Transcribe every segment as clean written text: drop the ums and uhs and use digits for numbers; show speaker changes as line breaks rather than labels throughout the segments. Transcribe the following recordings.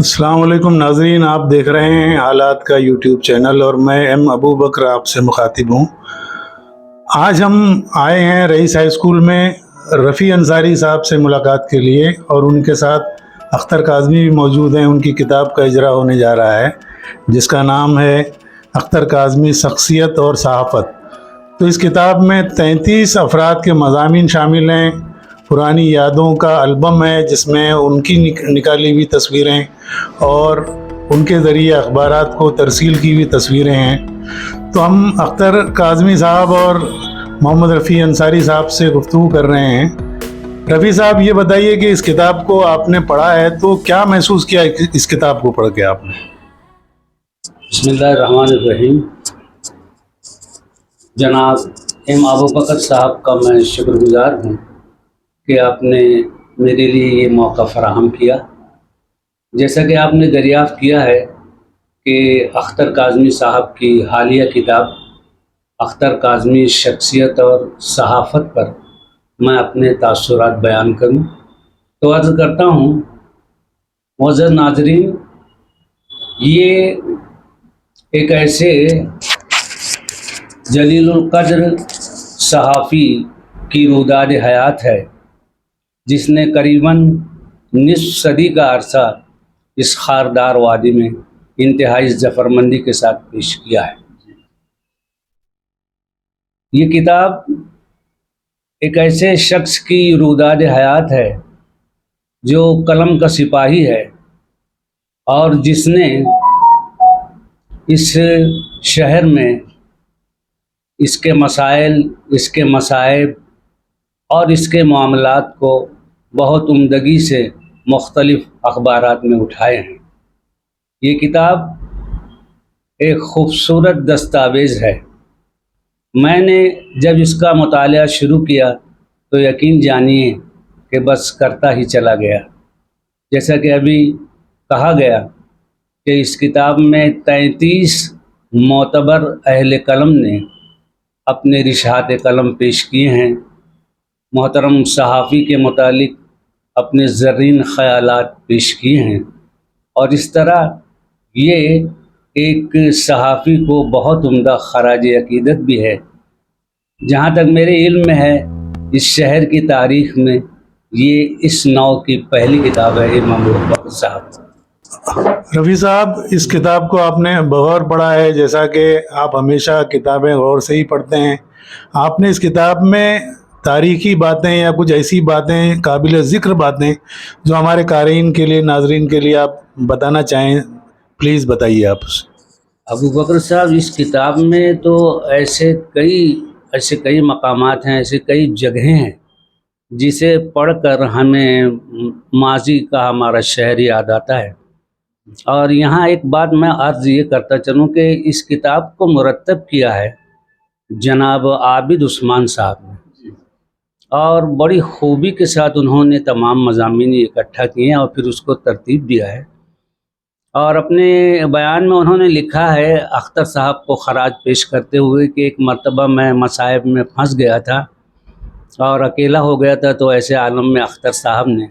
السلام علیکم ناظرین، آپ دیکھ رہے ہیں حالات کا یوٹیوب چینل اور میں ایم ابو بکر آپ سے مخاطب ہوں۔ آج ہم آئے ہیں رئیس ہائی اسکول میں رفیع انصاری صاحب سے ملاقات کے لیے، اور ان کے ساتھ اختر کاظمی بھی موجود ہیں۔ ان کی کتاب کا اجرا ہونے جا رہا ہے جس کا نام ہے اختر کاظمی شخصیت اور صحافت۔ تو اس کتاب میں 33 افراد کے مضامین شامل ہیں۔ پرانی یادوں کا البم ہے جس میں ان کی نکالی ہوئی تصویریں اور ان کے ذریعے اخبارات کو ترسیل کی ہوئی تصویریں ہیں۔ تو ہم اختر کاظمی صاحب اور محمد رفیع انصاری صاحب سے گفتگو کر رہے ہیں۔ رفیع صاحب، یہ بتائیے کہ اس کتاب کو آپ نے پڑھا ہے تو کیا محسوس کیا اس کتاب کو پڑھ کے آپ نے؟
بسم اللہ الرحمن الرحیم۔ جناب ایم ابو بکر صاحب کا میں شکر گزار ہوں کہ آپ نے میرے لیے یہ موقع فراہم کیا۔ جیسا کہ آپ نے دریافت کیا ہے کہ اختر کاظمی صاحب کی حالیہ کتاب اختر کاظمی شخصیت اور صحافت پر میں اپنے تاثرات بیان کروں تو عرض کرتا ہوں، معزز ناظرین، یہ ایک ایسے جلیل القدر صحافی کی روداد حیات ہے جس نے قریباً نصف صدی کا عرصہ اس خاردار وادی میں انتہائی ظفرمندی کے ساتھ پیش کیا ہے۔ یہ کتاب ایک ایسے شخص کی روداد حیات ہے جو قلم کا سپاہی ہے اور جس نے اس شہر میں اس کے مسائل، اس کے مصائب اور اس کے معاملات کو بہت عمدگی سے مختلف اخبارات میں اٹھائے ہیں۔ یہ کتاب ایک خوبصورت دستاویز ہے۔ میں نے جب اس کا مطالعہ شروع کیا تو یقین جانیے کہ بس کرتا ہی چلا گیا۔ جیسا کہ ابھی کہا گیا کہ اس کتاب میں 33 معتبر اہل قلم نے اپنے رشحات قلم پیش کیے ہیں، محترم صحافی کے متعلق اپنے زرین خیالات پیش کیے ہیں، اور اس طرح یہ ایک صحافی کو بہت عمدہ خراج عقیدت بھی ہے۔ جہاں تک میرے علم میں ہے، اس شہر کی تاریخ میں یہ اس نوع کی پہلی کتاب ہے امام ابو بکر صاحب۔
رفیع صاحب، اس کتاب کو آپ نے بغور پڑھا ہے، جیسا کہ آپ ہمیشہ کتابیں غور سے ہی پڑھتے ہیں۔ آپ نے اس کتاب میں تاریخی باتیں یا کچھ ایسی باتیں، قابل ذکر باتیں جو ہمارے قارئین کے لیے، ناظرین کے لیے آپ بتانا چاہیں، پلیز بتائیے آپ اسے۔
ابو بکر صاحب، اس کتاب میں تو ایسے کئی مقامات ہیں، ایسے کئی جگہیں ہیں جسے پڑھ کر ہمیں ماضی کا ہمارا شہر یاد آتا ہے۔ اور یہاں ایک بات میں عرض یہ کرتا چلوں کہ اس کتاب کو مرتب کیا ہے جناب عابد عثمان صاحب نے، اور بڑی خوبی کے ساتھ انہوں نے تمام مضامین اکٹھا کیے ہیں اور پھر اس کو ترتیب دیا ہے۔ اور اپنے بیان میں انہوں نے لکھا ہے اختر صاحب کو خراج پیش کرتے ہوئے کہ ایک مرتبہ میں مصائب میں پھنس گیا تھا اور اکیلا ہو گیا تھا، تو ایسے عالم میں اختر صاحب نے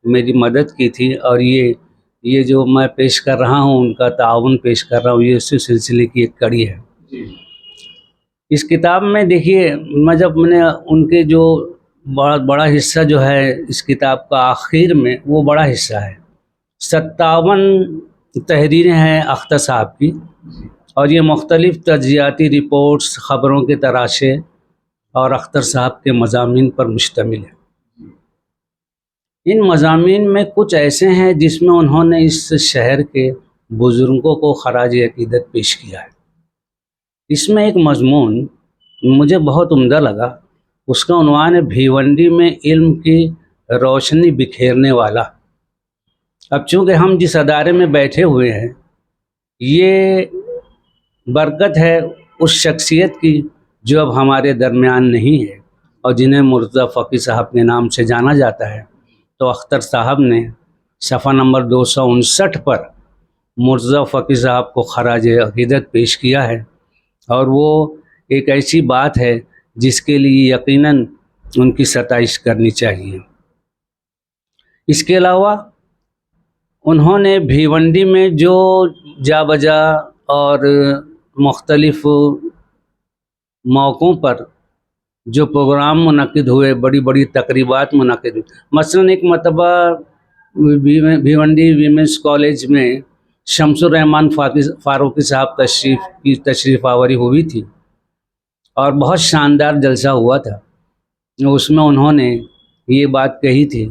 میری مدد کی تھی، اور یہ جو میں پیش کر رہا ہوں، ان کا تعاون پیش کر رہا ہوں، یہ اسی سلسلے کی ایک کڑی ہے۔ اس کتاب میں دیکھیے، میں نے ان کے جو بڑا حصہ جو ہے اس کتاب کا آخر میں، وہ بڑا حصہ ہے، 57 تحریریں ہیں اختر صاحب کی، اور یہ مختلف تجزیاتی رپورٹس، خبروں کے تراشے اور اختر صاحب کے مضامین پر مشتمل ہے۔ ان مضامین میں کچھ ایسے ہیں جس میں انہوں نے اس شہر کے بزرگوں کو خراج عقیدت پیش کیا ہے۔ اس میں ایک مضمون مجھے بہت عمدہ لگا، اس کا عنوان ہے بھیونڈی میں علم کی روشنی بکھیرنے والا۔ اب چونکہ ہم جس ادارے میں بیٹھے ہوئے ہیں، یہ برکت ہے اس شخصیت کی جو اب ہمارے درمیان نہیں ہے اور جنہیں مرتضیٰ فقی صاحب کے نام سے جانا جاتا ہے۔ تو اختر صاحب نے صفحہ نمبر 259 پر مرتضیٰ فقی صاحب کو خراج عقیدت پیش کیا ہے، اور وہ ایک ایسی بات ہے جس کے لیے یقیناً ان کی ستائش کرنی چاہیے۔ اس کے علاوہ انہوں نے بھیونڈی میں جو جا بجا اور مختلف موقعوں پر جو پروگرام منعقد ہوئے، بڑی بڑی تقریبات منعقد ہوئی، مثلاً ایک مرتبہ بھیونڈی ویمنس کالج میں شمس الرحمان فاروقی صاحب تشریف آوری ہوئی تھی اور بہت شاندار جلسہ ہوا تھا۔ اس میں انہوں نے یہ بات کہی تھی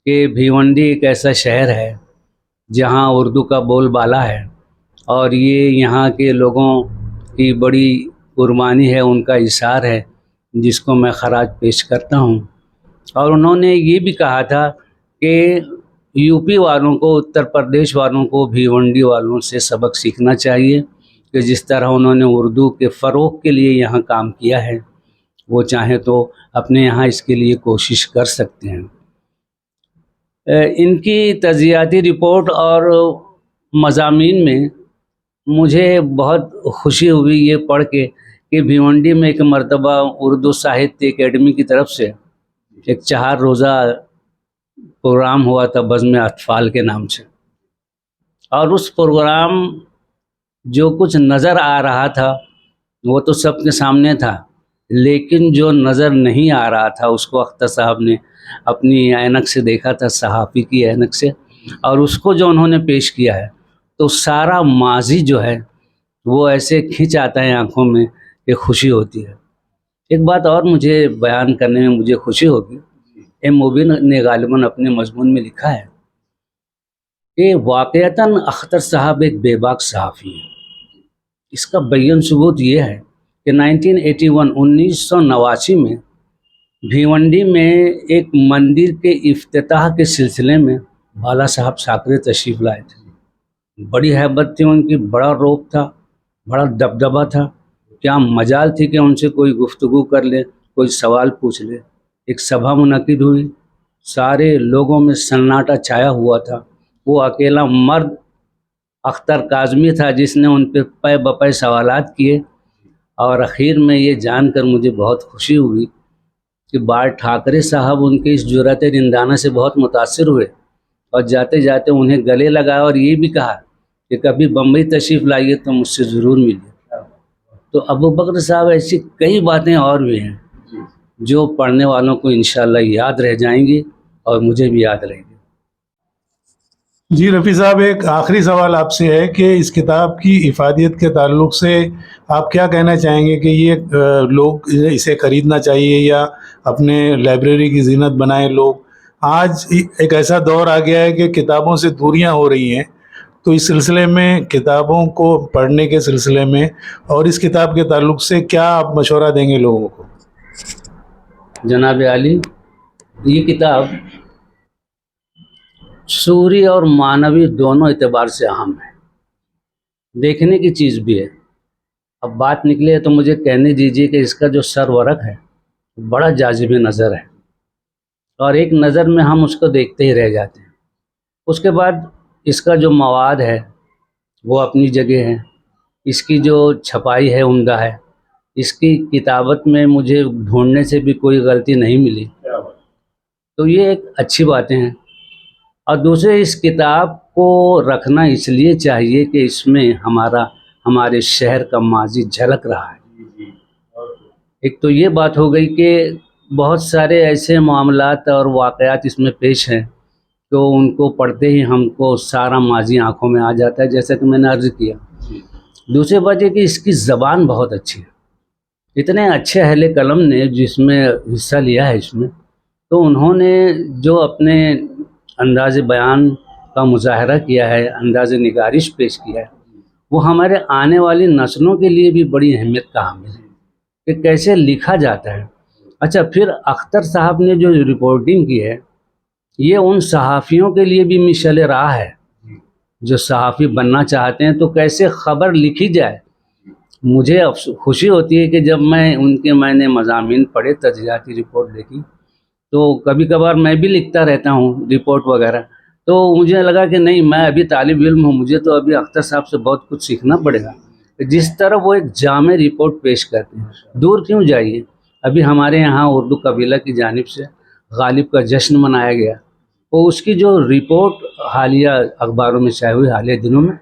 کہ بھیونڈی ایک ایسا شہر ہے جہاں اردو کا بول بالا ہے اور یہ یہاں کے لوگوں کی بڑی قربانی ہے، ان کا اظہار ہے جس کو میں خراج پیش کرتا ہوں۔ اور انہوں نے یہ بھی کہا تھا کہ یو پی والوں کو، اتر پردیش والوں کو بھیونڈی والوں سے سبق سیکھنا چاہیے کہ جس طرح انہوں نے اردو کے فروغ کے لیے یہاں کام کیا ہے، وہ چاہیں تو اپنے یہاں اس کے لیے کوشش کر سکتے ہیں۔ ان کی تجزیاتی رپورٹ اور مضامین میں مجھے بہت خوشی ہوئی یہ پڑھ کے کہ بھیونڈی میں ایک مرتبہ اردو ساہتیہ اکیڈمی کی طرف سے ایک 4 روزہ پروگرام ہوا تھا بزم اطفال کے نام سے، اور اس پروگرام جو کچھ نظر آ رہا تھا وہ تو سب کے سامنے تھا، لیکن جو نظر نہیں آ رہا تھا اس کو اختر صاحب نے اپنی اینک سے دیکھا تھا، صحافی کی اینک سے، اور اس کو جو انہوں نے پیش کیا ہے تو سارا ماضی جو ہے وہ ایسے کھنچ آتا ہے آنکھوں میں کہ خوشی ہوتی ہے۔ ایک بات اور مجھے بیان کرنے میں مجھے خوشی ہوگی، ایم او بی نے غالباً اپنے مضمون میں لکھا ہے کہ واقعتاً اختر صاحب ایک بے باک صحافی ہیں۔ اس کا بیان ثبوت یہ ہے کہ 1989 میں بھیونڈی میں ایک مندر کے افتتاح کے سلسلے میں بالا صاحب ساکرے تشریف لائے تھے۔ بڑی ہیبت تھی ان کی، بڑا روب تھا، بڑا دبدبہ تھا، کیا مجال تھی کہ ان سے کوئی گفتگو کر لے، کوئی سوال پوچھ لے۔ ایک سبھا منعقد ہوئی، سارے لوگوں میں سناٹا چھایا ہوا تھا، وہ اکیلا مرد اختر کاظمی تھا جس نے ان پہ پے بپے سوالات کیے، اور اخیر میں یہ جان کر مجھے بہت خوشی ہوئی کہ بال ٹھاکرے صاحب ان کے اس جرأت رندانہ سے بہت متاثر ہوئے اور جاتے جاتے انہیں گلے لگایا اور یہ بھی کہا کہ کبھی بمبئی تشریف لائیے تو مجھ سے ضرور ملیے۔ تو ابو بکر صاحب ایسی کئی باتیں اور بھی ہیں جو پڑھنے والوں کو انشاءاللہ یاد رہ جائیں گی اور مجھے بھی یاد رہے گی۔
جی رفیع صاحب، ایک آخری سوال آپ سے ہے کہ اس کتاب کی افادیت کے تعلق سے آپ کیا کہنا چاہیں گے کہ یہ لوگ اسے خریدنا چاہیے یا اپنے لائبریری کی زینت بنائیں لوگ؟ آج ایک ایسا دور آ گیا ہے کہ کتابوں سے دوریاں ہو رہی ہیں، تو اس سلسلے میں کتابوں کو پڑھنے کے سلسلے میں اور اس کتاب کے تعلق سے کیا آپ مشورہ دیں گے لوگوں کو؟
جناب عالی، یہ کتاب سوری اور معنوی دونوں اعتبار سے اہم ہے، دیکھنے کی چیز بھی ہے۔ اب بات نکلے تو مجھے کہنے دیجیے کہ اس کا جو سر ورق ہے بڑا جاذب نظر ہے، اور ایک نظر میں ہم اس کو دیکھتے ہی رہ جاتے ہیں۔ اس کے بعد اس کا جو مواد ہے وہ اپنی جگہ ہے، اس کی جو چھپائی ہے عمدہ ہے، اس کی کتابت میں مجھے ڈھونڈنے سے بھی کوئی غلطی نہیں ملی، تو یہ ایک اچھی باتیں ہیں۔ اور دوسرے، اس کتاب کو رکھنا اس لیے چاہیے کہ اس میں ہمارے شہر کا ماضی جھلک رہا ہے۔ ایک تو یہ بات ہو گئی کہ بہت سارے ایسے معاملات اور واقعات اس میں پیش ہیں تو ان کو پڑھتے ہی ہم کو سارا ماضی آنکھوں میں آ جاتا ہے، جیسا کہ میں نے عرض کیا۔ دوسری بات یہ کہ اس کی زبان بہت اچھی ہے، اتنے اچھے اہل قلم نے جس میں حصہ لیا ہے اس میں، تو انہوں نے جو اپنے انداز بیان کا مظاہرہ کیا ہے، انداز نگارش پیش کیا ہے، وہ ہمارے آنے والی نسلوں کے لیے بھی بڑی اہمیت کا حامل ہے کہ کیسے لکھا جاتا ہے۔ اچھا، پھر اختر صاحب نے جو رپورٹنگ کی ہے یہ ان صحافیوں کے لیے بھی مشعل راہ ہے جو صحافی بننا چاہتے ہیں، تو کیسے خبر لکھی جائے۔ مجھے خوشی ہوتی ہے کہ جب میں نے مضامین پڑھے، تجزیاتی رپورٹ دیکھی، تو کبھی کبھار میں بھی لکھتا رہتا ہوں رپورٹ وغیرہ، تو مجھے لگا کہ نہیں، میں ابھی طالب علم ہوں، مجھے تو ابھی اختر صاحب سے بہت کچھ سیکھنا پڑے گا۔ جس طرح وہ ایک جامع رپورٹ پیش کرتے ہیں، دور کیوں جائیے، ابھی ہمارے یہاں اردو قبیلہ کی جانب سے غالب کا جشن منایا گیا، اور اس کی جو رپورٹ حالیہ اخباروں میں شائع ہوئی حالیہ دنوں میں،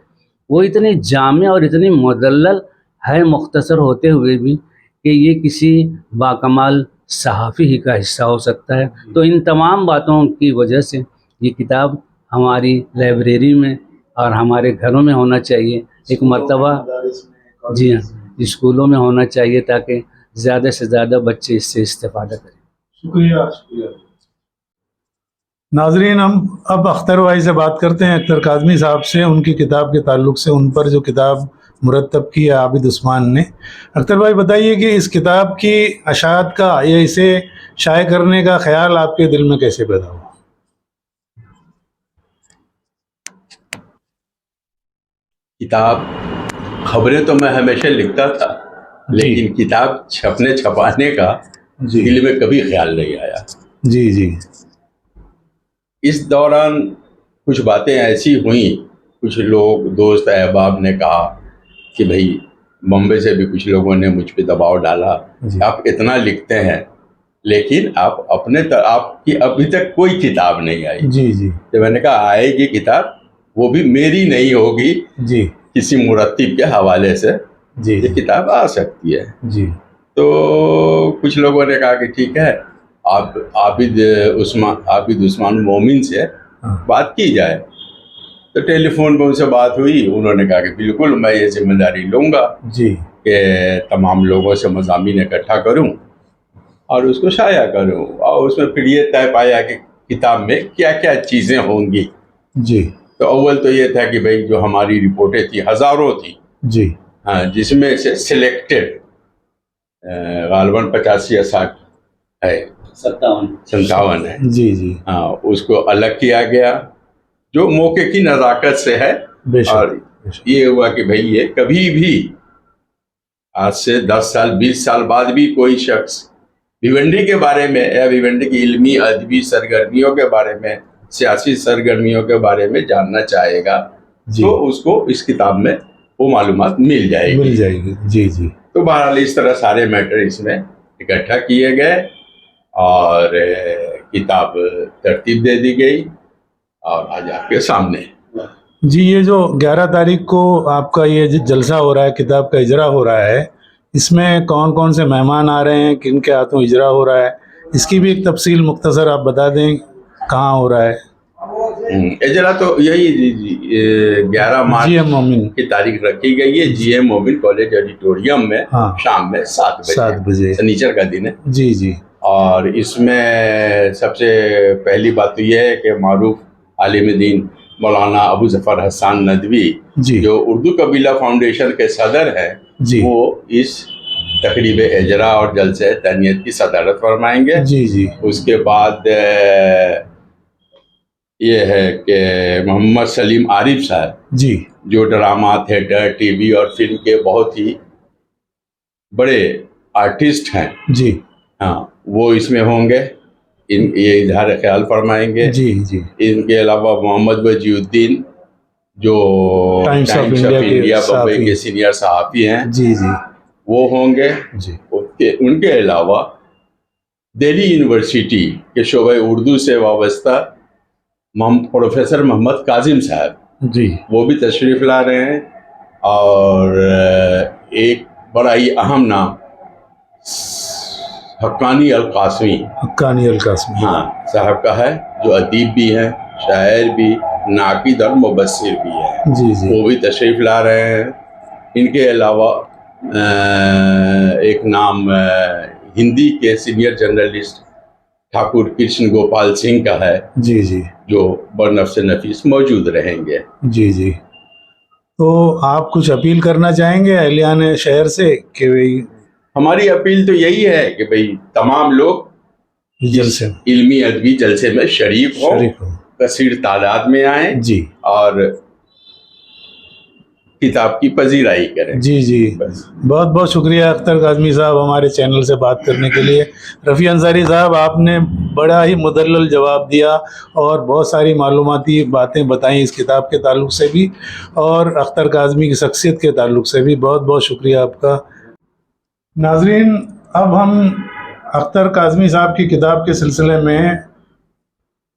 وہ اتنی جامع اور اتنی مدلل ہے، مختصر ہوتے ہوئے بھی، کہ یہ کسی باکمال صحافی ہی کا حصہ ہو سکتا ہے. تو ان تمام باتوں کی وجہ سے یہ کتاب ہماری لائبریری میں اور ہمارے گھروں میں ہونا چاہیے. ایک مرتبہ جی ہاں اسکولوں میں ہونا چاہیے تاکہ زیادہ سے زیادہ بچے اس سے استفادہ کریں.
شکریہ. ناظرین، ہم اب اختر بھائی سے بات کرتے ہیں، اختر کاظمی صاحب سے، ان کی کتاب کے تعلق سے، ان پر جو کتاب مرتب کی ہے عابد عثمان نے. اختر بھائی بتائیے کہ اس کتاب کی اشاعت کا یا اسے شائع کرنے کا خیال آپ کے دل میں کیسے پیدا ہوا؟
کتاب خبریں تو میں ہمیشہ لکھتا تھا، لیکن کتاب چھپنے چھپانے کا دل میں کبھی خیال نہیں آیا.
جی.
اس دوران کچھ باتیں ایسی ہوئیں، کچھ لوگ دوست احباب نے کہا کہ بھائی بمبے سے بھی کچھ لوگوں نے مجھ پہ دباؤ ڈالا، آپ اتنا لکھتے ہیں لیکن آپ کی ابھی تک کوئی کتاب نہیں آئی.
جی.
تو میں نے کہا آئے گی کتاب، وہ بھی میری نہیں ہوگی،
جی.
کسی مرتب کے حوالے سے یہ کتاب آ سکتی ہے.
جی.
تو کچھ لوگوں نے کہا کہ ٹھیک ہے، آپ عابد عثمان مومن سے بات کی جائے. تو ٹیلی فون پہ ان سے بات ہوئی، انہوں نے کہا کہ بالکل میں یہ ذمہ داری لوں گا کہ تمام لوگوں سے مضامین اکٹھا کروں اور اس کو شائع کروں. اور اس میں پھر یہ طے پایا کہ کتاب میں کیا کیا چیزیں ہوں گی. تو اول تو یہ تھا کہ بھائی جو ہماری رپورٹیں تھیں ہزاروں تھی، ہاں، جس میں سے سلیکٹڈ غالباً 85 یا 60 ہے، 57 ہے.
جی.
ہاں، اس کو الگ کیا گیا جو موقع کی نزاکت سے ہے. اور یہ ہوا کہ بھائی یہ کبھی بھی آج سے 10 سال 20 سال بعد بھی کوئی شخص بھیونڈی کے بارے میں یا بھیونڈی کی علمی ادبی سرگرمیوں کے بارے میں، سیاسی سرگرمیوں کے بارے میں جاننا چاہے گا تو اس کو اس کتاب میں وہ معلومات مل جائے گی.
جی. تو
بہرحال اس طرح سارے میٹر اس میں اکٹھا کیے گئے اور کتاب ترتیب دے دی گئی اور آج آپ کے سامنے.
جی، یہ جو 11 تاریخ کو آپ کا یہ جلسہ ہو رہا ہے، کتاب کا اجرا ہو رہا ہے، اس میں کون کون سے مہمان آ رہے ہیں، کن کے ہاتھوں اجرا ہو رہا ہے، اس کی بھی ایک تفصیل مختصر آپ بتا دیں، کہاں ہو رہا ہے؟
اجرا تو یہی 11 مارچ
جی ایم مومن
کی تاریخ رکھی گئی ہے، جی ایم مومن کالج آڈیٹوریم میں شام میں 7 بجے، سنیچر کا دن ہے.
جی. اور
اس میں سب سے پہلی بات تو یہ ہے کہ معروف عالم دین مولانا ابو ظفر حسان ندوی جو اردو قبیلہ فاؤنڈیشن کے صدر ہیں، وہ اس تقریب اجرا اور جلسہ تہنیت کی صدارت فرمائیں گے.
جی.
اس کے بعد یہ ہے کہ محمد سلیم عارف صاحب جو ڈرامہ، تھیٹر، ٹی وی اور فلم کے بہت ہی بڑے آرٹسٹ ہیں، ہاں، وہ اس میں ہوں گے، یہ اظہار خیال فرمائیں گے. ان کے علاوہ محمد وجی الدین جو ٹائمز آف انڈیا بمبئی کے سینئر صحافی ہیں، وہ ہوں گے. ان کے علاوہ دہلی یونیورسٹی کے شعبہ اردو سے وابستہ پروفیسر محمد کاظم صاحب وہ بھی تشریف لا رہے ہیں. اور ایک بڑا ہی اہم نام حقانی القاسمی ہاں صاحب کا ہے، جو ادیب بھی ہیں، شاعر بھی، ناقد اور مبصر بھی ہیں، وہ بھی تشریف لا رہے ہیں. ان کے علاوہ ایک نام ہندی کے سینئر جرنلسٹ ٹھاکر کرشن گوپال سنگھ کا ہے، جو برنفس نفیس موجود رہیں گے.
جی. تو آپ کچھ اپیل کرنا چاہیں گے اہلیان شہر سے کہ
ہماری اپیل تو یہی ہے کہ بھئی تمام لوگ
جلسے
علمی ادبی جلسے میں شریک ہوں، کثیر تعداد میں آئیں اور کتاب کی پذیرائی کریں.
جی. بہت بہت شکریہ اختر کاظمی صاحب ہمارے چینل سے بات کرنے کے لیے. رفیع انصاری صاحب، آپ نے بڑا ہی مدلل جواب دیا اور بہت ساری معلوماتی باتیں بتائیں اس کتاب کے تعلق سے بھی اور اختر کاظمی کی شخصیت کے تعلق سے بھی. بہت بہت شکریہ آپ کا. ناظرین، اب ہم اختر کاظمی صاحب کی کتاب کے سلسلے میں